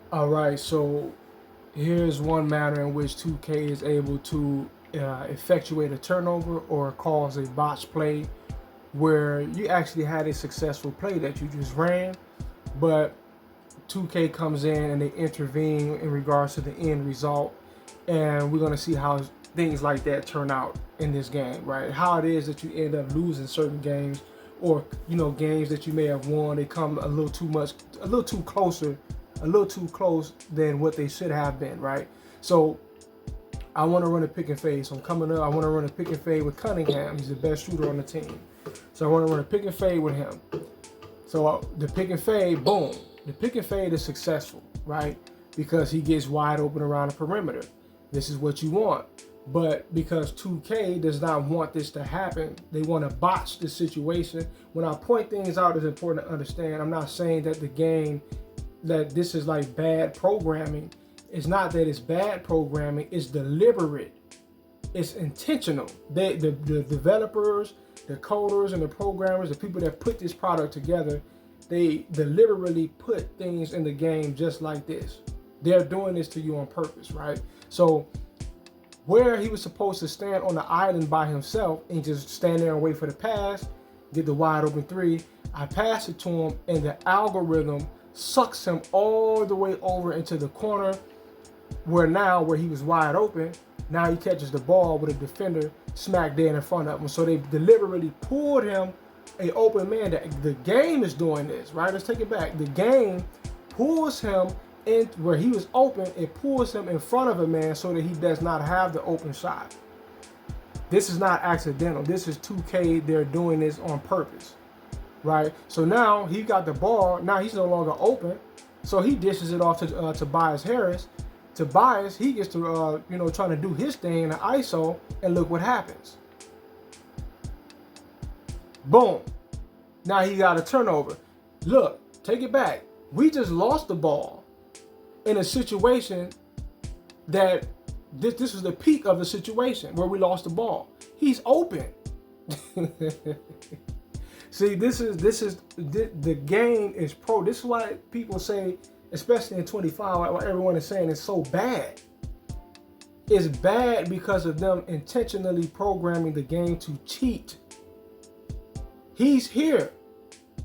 All right, so here's one manner in which 2K is able to effectuate a turnover or cause a botch play where you actually had a successful play that you just ran, but 2K comes in and they intervene in regards to the end result, and we're gonna see how things like that turn out in this game, right? How it is that you end up losing certain games, or games that you may have won, they come a little too much, a little too closer, a little too close than what they should have been, right? So I want to run a pick and fade. So I'm coming up. I want to run a pick and fade with Cunningham. He's the best shooter on the team. So I want to run a pick and fade with him. So the pick and fade, boom. The pick and fade is successful, right? Because he gets wide open around the perimeter. This is what you want. But because 2K does not want this to happen, they want to botch the situation. When I point things out, it's important to understand. I'm not saying that the game, that this is like bad programming. It's not that it's bad programming. It's deliberate. It's intentional. The developers, the coders, and the programmers, the people that put this product together, they deliberately put things in the game just like this. They're doing this to you on purpose, right? So where he was supposed to stand on the island by himself and just stand there and wait for the pass, get the wide open three, I pass it to him, and the algorithm sucks him all the way over into the corner where he was wide open. Now he catches the ball with a defender smack dead in front of him. So they deliberately pulled him a open man. The game is doing this, right? Let's take it back. The game pulls him in where he was open. It pulls him in front of a man so that he does not have the open shot. This is not accidental. This is 2K. They're doing this on purpose, right? So now he got the ball. Now he's no longer open. So he dishes it off to Tobias Harris. Tobias, he gets to, trying to do his thing in the ISO, and look what happens. Boom. Now he got a turnover. Look, take it back. We just lost the ball in a situation that this was the peak of the situation where we lost the ball. He's open. See, the game is pro. This is why people say, especially in 25, what everyone is saying is so bad. It's bad because of them intentionally programming the game to cheat. He's here.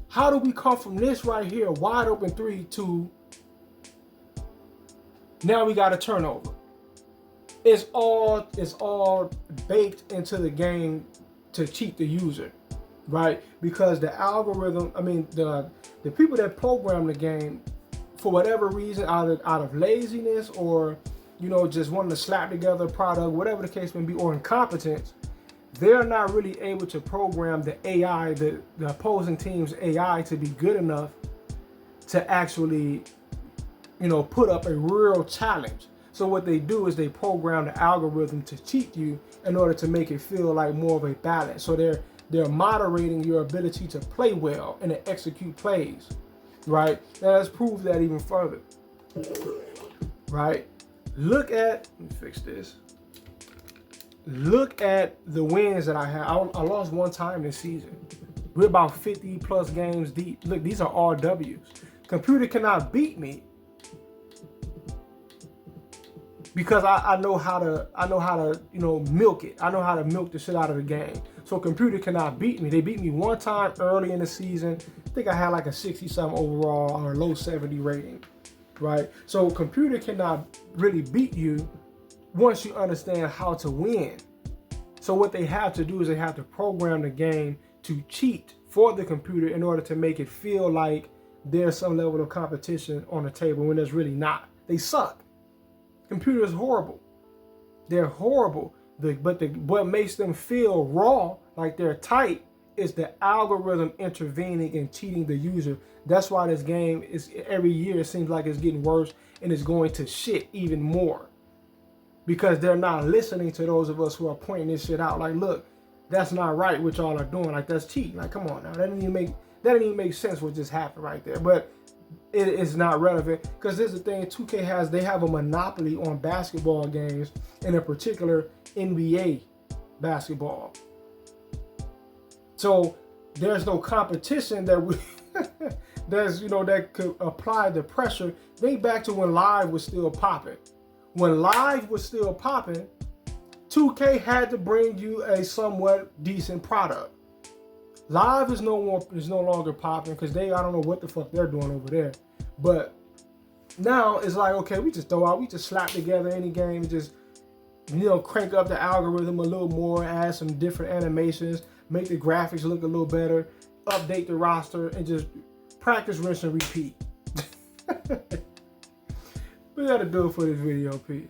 How do we come from this right here, wide open three, to now we got a turnover? It's all baked into the game to cheat the user, right? Because the algorithm, the people that program the game, for whatever reason, out of laziness or just wanting to slap together a product, whatever the case may be, or incompetence, they're not really able to program the AI, the opposing team's AI, to be good enough to actually put up a real challenge. So what they do is they program the algorithm to cheat you in order to make it feel like more of a balance. So they're moderating your ability to play well and to execute plays. Right? Now let's prove that even further. Right? Let me fix this. Look at the wins that I have. I lost one time this season. We're about 50 plus games deep. Look, these are all W's. Computer cannot beat me because I know how to milk it. I know how to milk the shit out of the game. So computer cannot beat me. They beat me one time early in the season. I think I had like a 60 something overall or a low 70 rating, right? So computer cannot really beat you once you understand how to win. So what they have to do is they have to program the game to cheat for the computer in order to make it feel like there's some level of competition on the table when there's really not. They suck. Computer is horrible. They're horrible. What makes them feel raw, like they're tight, is the algorithm intervening and cheating the user. That's why this game is every year it seems like it's getting worse and it's going to shit even more. Because they're not listening to those of us who are pointing this shit out. Like, look, that's not right what y'all are doing. Like, that's cheating. Like, come on now. That didn't even make sense what just happened right there. But it is not relevant because there's the thing 2K they have a monopoly on basketball games, and in particular NBA basketball. So there's no competition that that could apply the pressure. Think back to when Live was still popping. When Live was still popping, 2K had to bring you a somewhat decent product. Live is no longer popping because I don't know what the fuck they're doing over there. But now it's like, okay, we just slap together any game and just crank up the algorithm a little more, add some different animations, make the graphics look a little better, update the roster, and just practice, rinse, and repeat. We gotta do it for this video. Peace.